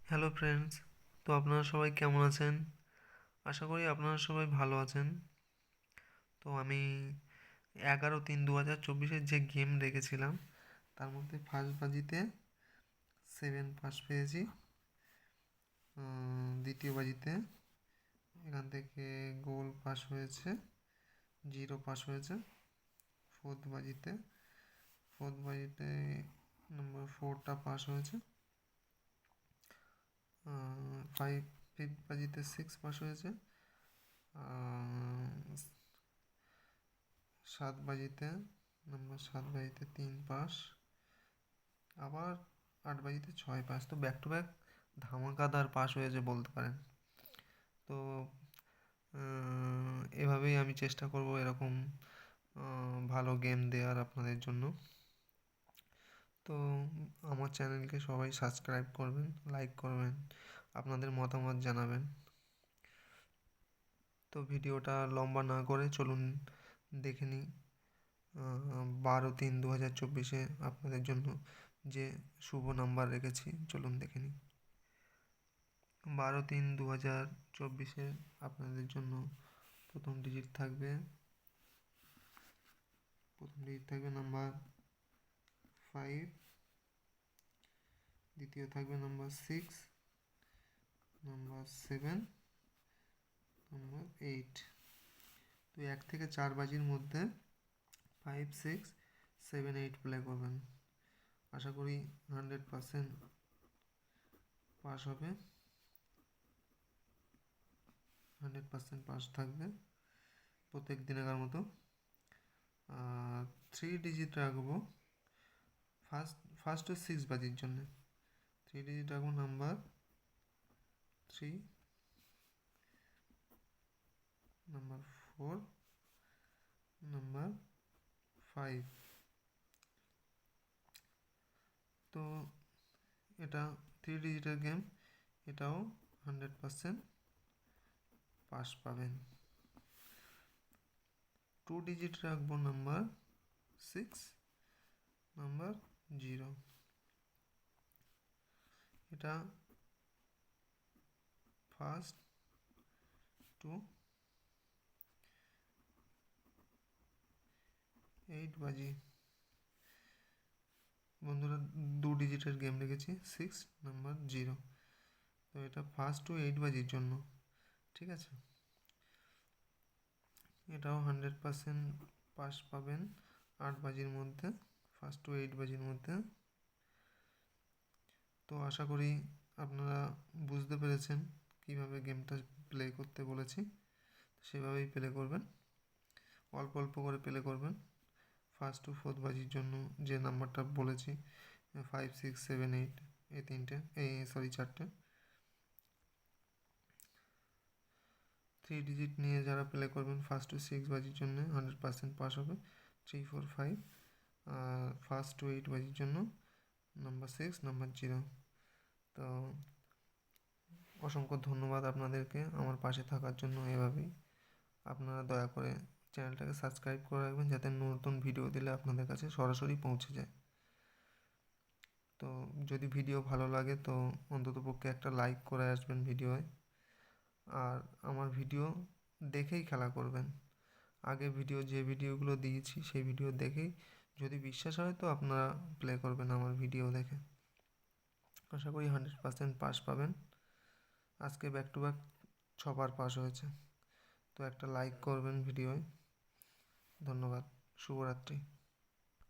Hello friends, তো আপনারা সবাই কেমন আছেন? আশা করি আপনারা সবাই ভালো আছেন। তো আমি 11/3/2024 যে গেম রেখেছিলাম তার মধ্যে ফার্স্ট বাজিতে 7 পাস পেয়েছি। দ্বিতীয় বাজিতে এখান থেকে গোল পাস হয়েছে, 0 পাস হয়েছে। ফোর্থ বাজিতে নম্বর 4টা পাস হয়েছে। ফিফথ বাজিতে 6 পাস হয়েছে। 7 বাজিতে 3 পাস, আবার 8 বাজিতে 6 পাস। তো ব্যাক টু ব্যাক ধামাকাদার পাস হয়েছে বলতে পারেন। তো এভাবেই আমি চেষ্টা করব এরকম ভালো গেম দেওয়ার আপনাদের জন্য। তো আমার চ্যানেলকে সবাই সাবস্ক্রাইব করবেন, লাইক করবেন, আপনাদের মতামত জানাবেন। তো ভিডিওটা লম্বা না করে চলুন দেখে নিই 12/3/2024 আপনাদের জন্য যে শুভ নাম্বার রেখেছি। চলুন দেখে নিই। 12/3/2024 আপনাদের জন্য প্রথম ডিজিট থাকবে নাম্বার 5, দ্বিতীয় থাকবে নাম্বার 6, নাম্বার 7, নাম্বার 8। তো 1 থেকে 4 বাজির মধ্যে 5, 6, 7, 8 প্লে করবেন। আশা করি 100% পাস হবে, 100% পাস থাকবে প্রত্যেক দিনের মতো। 3 ডিজিট রাখবো ফার্স্ট 6 বাজির জন্য। 3 ডিজিট রাখবো নাম্বার 3, নাম্বার 4, নাম্বার 5। তো এটা 3 ডিজিটের গেম, এটাও 100% পাস পাবেন। 2 ডিজিট রাখবো নাম্বার 6, নাম্বার 0। এটা ফার্স্ট টু 8 বাজি। বন্ধুরা 2 ডিজিটের গেম রেখেছি 6, নাম্বার 0। তো এটা ফার্স্ট টু 8 বাজির জন্য, ঠিক আছে। এটাও 100% পাস পাবেন 8 বাজির মধ্যে, ফার্স্ট টু 8 বাজির মধ্যে। তো আশা করি আপনারা বুঝতে পেরেছেন কীভাবে গেমটা প্লে করতে বলেছি, সেভাবেই প্লে করবেন, অল্প অল্প করে প্লে করবেন। ফার্স্ট টু 4 বাজির জন্য যে নাম্বারটা বলেছি 5, 6, 7, 8 এই চারটে 3 ডিজিট নিয়ে যারা প্লে করবেন ফার্স্ট টু 6 বাজির জন্য 100% পাস হবে 3, 4, 5। ফার্স্ট টু 8 বাজির জন্য নাম্বার 6, নাম্বার 0। তো অসংখ্য ধন্যবাদ আপনাদেরকে আমার পাশে থাকার জন্য। এভাবেই আপনারা দয়া করে চ্যানেলটাকে সাবস্ক্রাইব করে রাখবেন যাতে নতুন ভিডিও দিলে আপনাদের কাছে সরাসরি পৌঁছে যায়। তো যদি ভিডিও ভালো লাগে তো অন্ততপক্ষে একটা লাইক করে আসবেন ভিডিওয়। আর আমার ভিডিও দেখেই খেলা করবেন। আগে যে ভিডিওগুলো দিয়েছি সেই ভিডিও দেখেই যদি বিশ্বাস হয় তো আপনারা প্লে করবেন আমার ভিডিও দেখে। আশা করি 100% পাস পাবেন। আজকে back to back 6 bar pass হয়েছে। তো একটা লাইক করবেন ভিডিওয়। ধন্যবাদ, শুভরাত্রি।